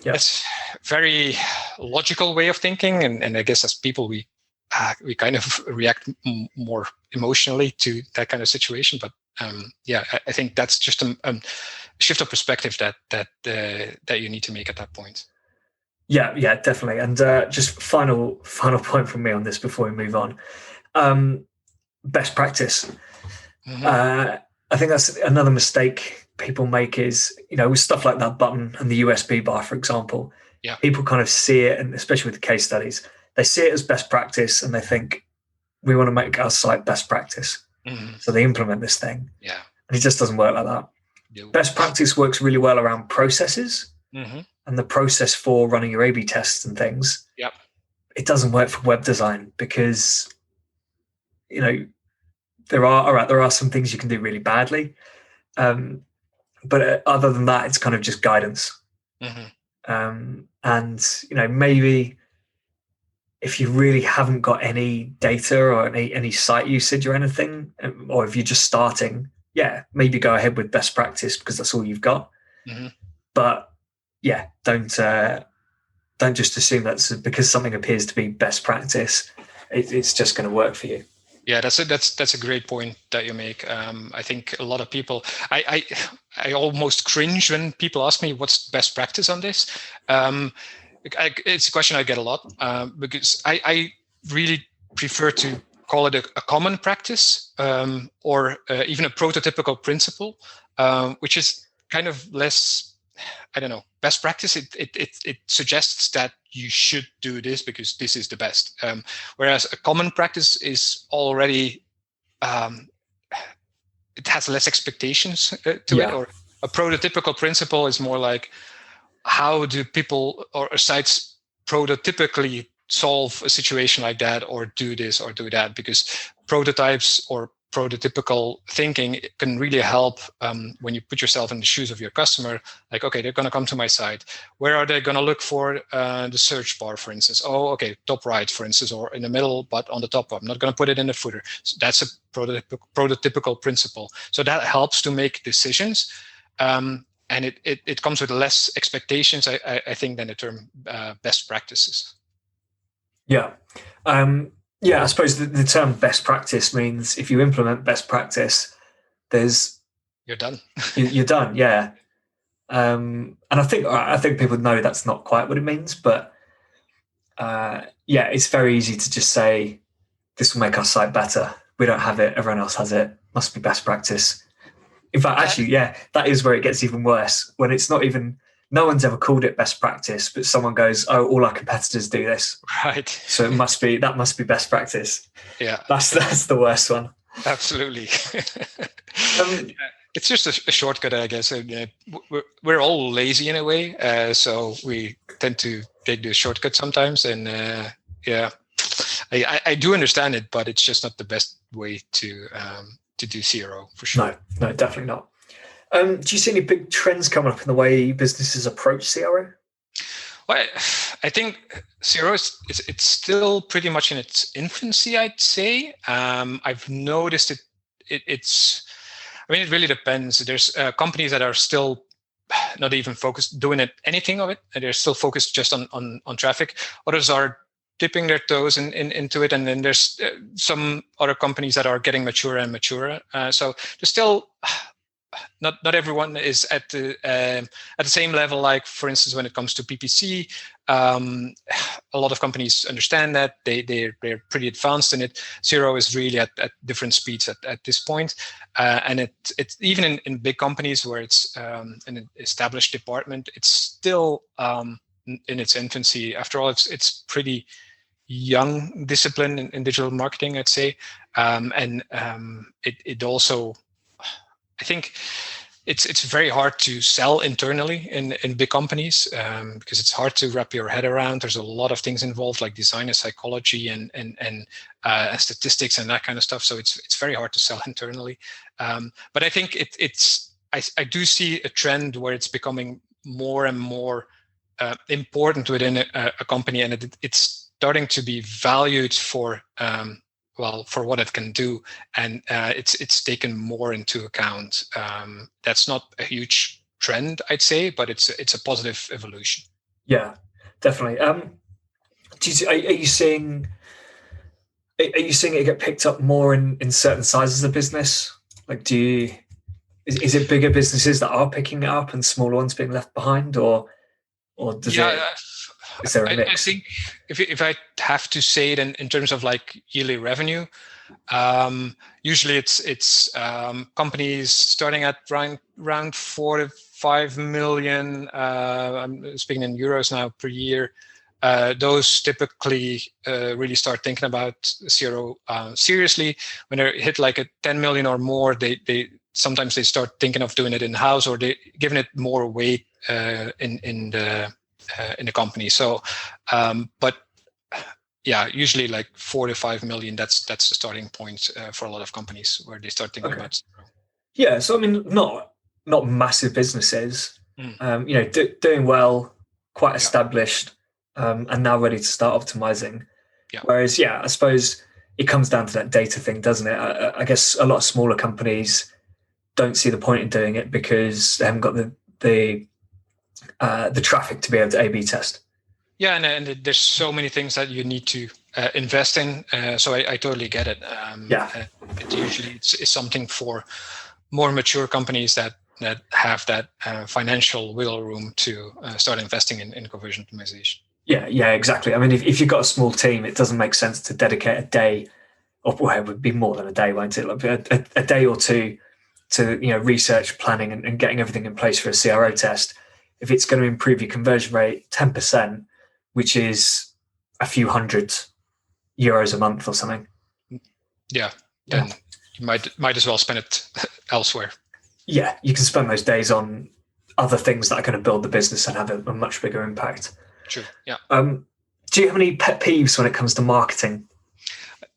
yeah. It's a very logical way of thinking. And I guess as people, we kind of react more emotionally to that kind of situation. But I think that's just a shift of perspective that you need to make at that point. Yeah, definitely. And just final point from me on this before we move on. Best practice. I think that's another mistake people make is, with stuff like that button and the USB bar, for example, people kind of see it, and especially with the case studies, they see it as best practice and they think, we want to make our site best practice. So they implement this thing. Yeah. And it just doesn't work like that. Nope. Best practice works really well around processes. And the process for running your A/B tests and things. Yep. It doesn't work for web design because, there are some things you can do really badly. But other than that, it's kind of just guidance. And, maybe if you really haven't got any data or any site usage or anything, or if you're just starting, maybe go ahead with best practice because that's all you've got. But don't just assume that's because something appears to be best practice, it's just going to work for you. Yeah, that's a great point that you make. I think a lot of people, I almost cringe when people ask me what's best practice on this. It's a question I get a lot because I really prefer to call it a common practice or even a prototypical principle, which is kind of less, I don't know, best practice. It suggests that you should do this because this is the best. Whereas a common practice is already, it has less expectations to it. Or a prototypical principle is more like, how do people or sites prototypically solve a situation like that, or do this or do that? Because prototypes or prototypical thinking can really help when you put yourself in the shoes of your customer. Like, okay, they're going to come to my site. Where are they going to look for the search bar, for instance? Oh, okay, top right, for instance, or in the middle, but on the top. I'm not going to put it in the footer. So that's a prototypical principle. So that helps to make decisions. And it comes with less expectations, I think, than the term best practices. Yeah. I suppose the term best practice means if you implement best practice, you're done. You're done, yeah. And I think people know that's not quite what it means, but yeah, it's very easy to just say, this will make our site better. We don't have it. Everyone else has it. Must be best practice. In fact, Yeah, actually, yeah, that is where it gets even worse when it's not even, no one's ever called it best practice, but someone goes, oh, all our competitors do this. right. So that must be best practice. Yeah, That's the worst one. absolutely. Um, It's just a shortcut, I guess. We're all lazy in a way, so we tend to take the shortcut sometimes. And yeah, I do understand it, but it's just not the best way to do CRO for sure. No, definitely not. Do you see any big trends coming up in the way businesses approach CRO? Well, I think CRO it's still pretty much in its infancy, I'd say. I've noticed it's. I mean, it really depends. There's companies that are still not even focused doing anything of it, and they're still focused just on traffic. Others are dipping their toes into it, and then there's some other companies that are getting maturer and maturer. So there's still not everyone is at the same level. Like, for instance, when it comes to PPC, a lot of companies understand that they're pretty advanced in it. CRO is really at different speeds at this point, and it's even in big companies where it's an established department, it's still in its infancy. After all, it's pretty young discipline in digital marketing, I'd say, and it also, I think it's very hard to sell internally in big companies because it's hard to wrap your head around. There's a lot of things involved, like design and psychology and statistics and that kind of stuff. So it's very hard to sell internally. But I think I do see a trend where it's becoming more and more important within a company, and it's starting to be valued for what it can do, and it's taken more into account. That's not a huge trend, I'd say, but it's a positive evolution. Yeah, definitely. Are you seeing it get picked up more in certain sizes of business? Like, is it bigger businesses that are picking it up and smaller ones being left behind, or is there a mix? I think if I have to say it in terms of like yearly revenue, usually it's companies starting at around 4 to 5 million. I'm speaking in euros now per year. Those typically really start thinking about CRO seriously. When they hit like a 10 million or more, they sometimes they start thinking of doing it in house, or they giving it more weight in the company. So, but yeah, usually like 4 to 5 million. That's the starting point for a lot of companies where they start thinking about. Yeah, so I mean, not massive businesses, doing well, quite established, and now ready to start optimizing. Yeah. Whereas, I suppose it comes down to that data thing, doesn't it? I guess a lot of smaller companies don't see the point in doing it because they haven't got the traffic to be able to A/B test. Yeah, and there's so many things that you need to invest in. So I totally get it. It usually it's something for more mature companies that have that financial wiggle room to start investing in conversion optimization. Yeah, exactly. I mean, if you've got a small team, it doesn't make sense to dedicate a day, or it would be more than a day, won't it? Like a day or two to research, planning, and getting everything in place for a CRO test. If it's going to improve your conversion rate 10%, which is a few €100 a month or something. Yeah, then you might as well spend it elsewhere. Yeah, you can spend those days on other things that are going to build the business and have a much bigger impact. True. Yeah. Do you have any pet peeves when it comes to marketing?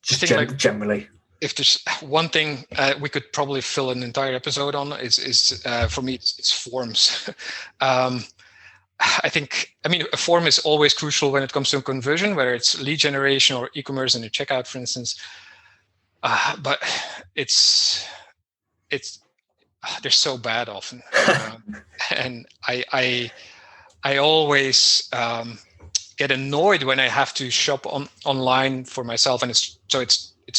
Just generally. If there's one thing we could probably fill an entire episode on, is for me, it's forms. I mean, a form is always crucial when it comes to conversion, whether it's lead generation or e-commerce in a checkout, for instance. But they're so bad often, and I always get annoyed when I have to shop online for myself, and it's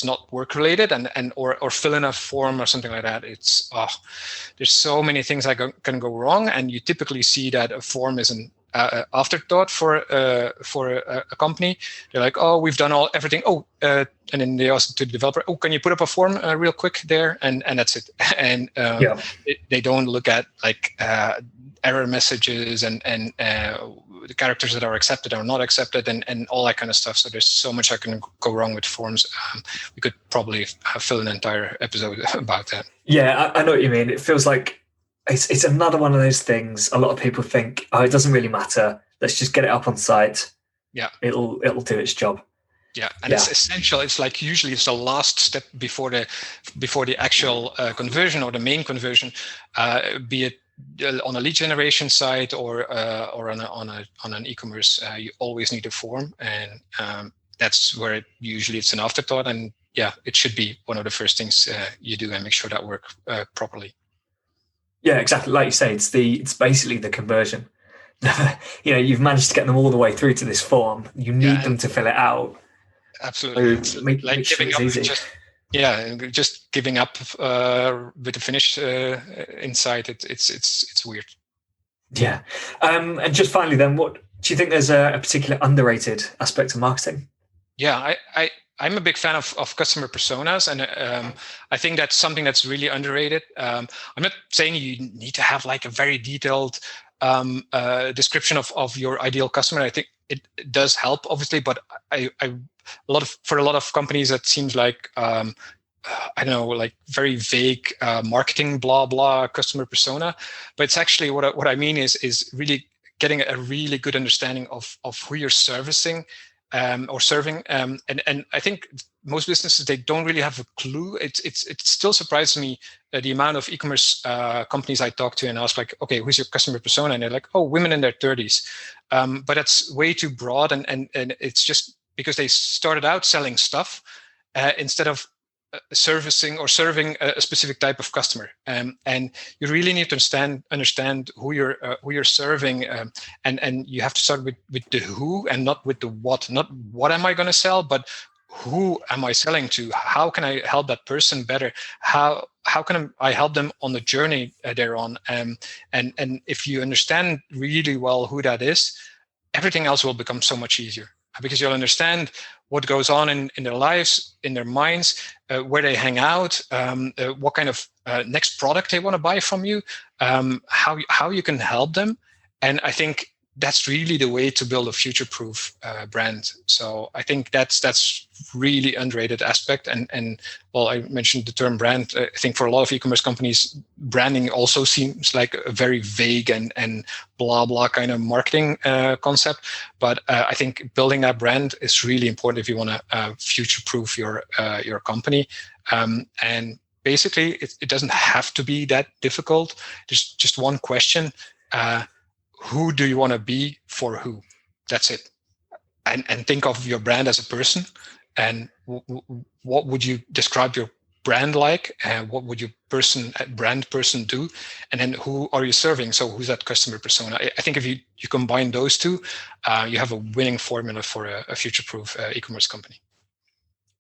not work related or fill in a form or something like that. There's so many things that can go wrong, and you typically see that a form is afterthought for a company. They're like, oh, we've done everything. Oh, and then they ask to the developer, oh, can you put up a form real quick there? And that's it. And they don't look at like error messages and the characters that are accepted or not accepted and all that kind of stuff. So there's so much that can go wrong with forms. We could probably fill an entire episode about that. Yeah, I know what you mean. It feels like it's another one of those things. A lot of people think, oh, it doesn't really matter. Let's just get it up on site. Yeah, it'll do its job. Yeah, and it's essential. It's like usually it's the last step before the actual conversion or the main conversion, be it on a lead generation site or on an e-commerce. You always need a form, and that's where usually it's an afterthought. And yeah, it should be one of the first things you do and make sure that works properly. Yeah, exactly. Like you say, it's basically the conversion. You've managed to get them all the way through to this form. You need them to fill it out. Absolutely. So make sure it's easy. Just giving up with the finish inside. It's weird. Yeah. And just finally, then, what do you think? There's a particular underrated aspect of marketing? Yeah, I'm a big fan of customer personas, and I think that's something that's really underrated. I'm not saying you need to have like a very detailed description of your ideal customer. I think it does help, obviously, but for a lot of companies, that seems like I don't know, like very vague marketing blah blah customer persona. But it's actually what I mean is really getting a really good understanding of who you're servicing. Or serving, and I think most businesses, they don't really have a clue. It still surprises me the amount of e-commerce companies I talk to and ask like, okay, who's your customer persona? And they're like, oh, women in their 30s. But that's way too broad, and it's just because they started out selling stuff instead of servicing or serving a specific type of customer, and you really need to understand who you're serving, and you have to start with the who and not with the what. Not what am I going to sell, but who am I selling to? How can I help that person better? How can I help them on the journey they're on? And if you understand really well who that is, everything else will become so much easier, because you'll understand what goes on in their lives, in their minds, where they hang out, what kind of next product they want to buy from you, how you can help them. And I think that's really the way to build a future-proof brand. So I think that's really underrated aspect. And well, I mentioned the term brand. I think for a lot of e-commerce companies, branding also seems like a very vague and blah blah kind of marketing concept. But I think building that brand is really important if you want to future-proof your company. And basically, it doesn't have to be that difficult. Just one question. Who do you want to be for who? That's it. And think of your brand as a person. And what would you describe your brand like? And what would your brand person do? And then who are you serving? So who's that customer persona? I think if you combine those two, you have a winning formula for a future-proof e-commerce company.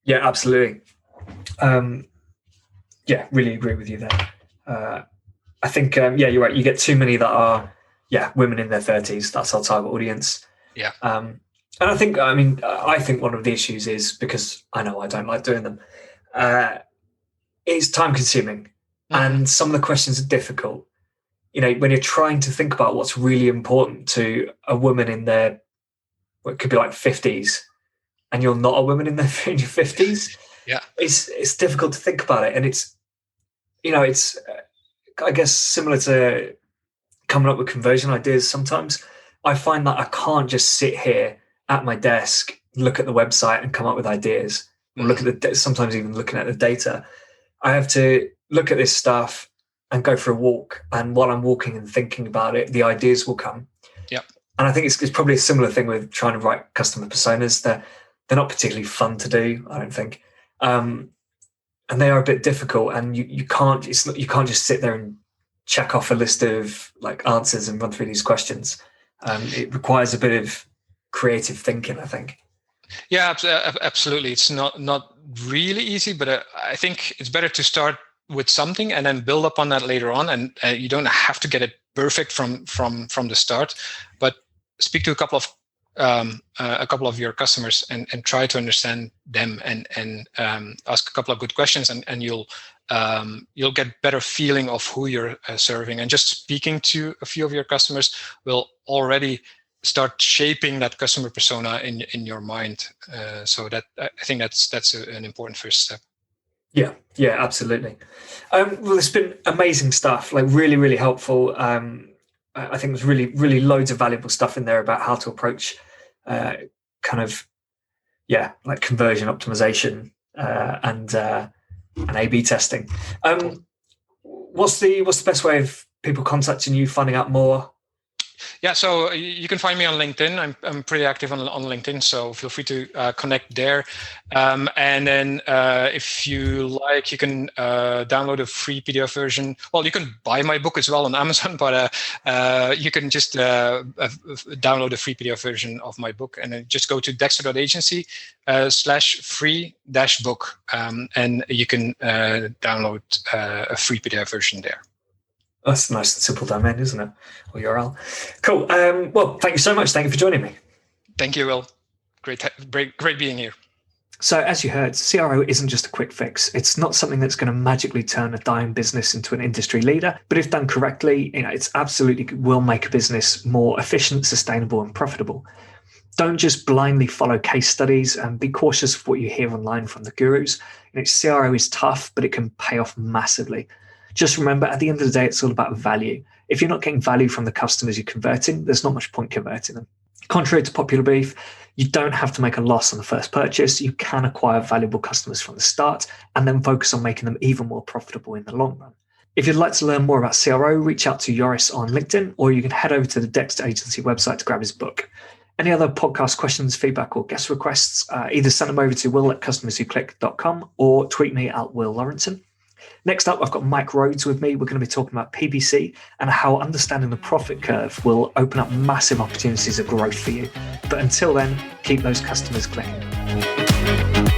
Yeah, absolutely. Really agree with you there. I think, you're right. You get too many that are, women in their 30s. That's our target audience. Yeah. And I think one of the issues is, because I know I don't like doing them, it's time consuming. And some of the questions are difficult. When you're trying to think about what's really important to a woman in their, what could be like 50s, and you're not a woman in your 50s, it's difficult to think about it. And it's I guess similar to coming up with conversion ideas. Sometimes I find that I can't just sit here at my desk, look at the website and come up with ideas, or look at sometimes even looking at the data. I have to look at this stuff and go for a walk. And while I'm walking and thinking about it, the ideas will come. Yeah. And I think it's probably a similar thing with trying to write customer personas. They're not particularly fun to do, I don't think. And they are a bit difficult, and you can't just sit there and check off a list of like answers and run through these questions. It requires a bit of creative thinking, I think. Yeah, absolutely. It's not really easy, but I think it's better to start with something and then build up on that later on. And you don't have to get it perfect from the start, but speak to a couple of your customers and try to understand them and ask a couple of good questions, and you'll get better feeling of who you're serving. And just speaking to a few of your customers will already start shaping that customer persona in your mind. So that I think that's an important first step. Yeah, absolutely. Well, it's been amazing stuff, like really, really helpful. I think there's really, really loads of valuable stuff in there about how to approach like conversion optimization and A/B testing. What's the best way of people contacting you, finding out more? Yeah, so you can find me on LinkedIn. I'm pretty active on LinkedIn, so feel free to connect there. And then if you like, you can download a free PDF version. Well, you can buy my book as well on Amazon, but you can just download a free PDF version of my book, and then just go to dexter.agency/free-book, and you can download a free PDF version there. That's a nice and simple domain, isn't it? Or URL. Cool. Well, thank you so much. Thank you for joining me. Thank you, Will. Great being here. So as you heard, CRO isn't just a quick fix. It's not something that's going to magically turn a dying business into an industry leader. But if done correctly, it's absolutely will make a business more efficient, sustainable, and profitable. Don't just blindly follow case studies, and be cautious of what you hear online from the gurus. CRO is tough, but it can pay off massively. Just remember, at the end of the day, it's all about value. If you're not getting value from the customers you're converting, there's not much point converting them. Contrary to popular belief, you don't have to make a loss on the first purchase. You can acquire valuable customers from the start and then focus on making them even more profitable in the long run. If you'd like to learn more about CRO, reach out to Joris on LinkedIn, or you can head over to the Dexter Agency website to grab his book. Any other podcast questions, feedback, or guest requests, either send them over to will@customerswhoclick.com or tweet me at Will Lawrenson. Next up, I've got Mike Rhodes with me. We're going to be talking about PPC and how understanding the profit curve will open up massive opportunities of growth for you. But until then, keep those customers clicking.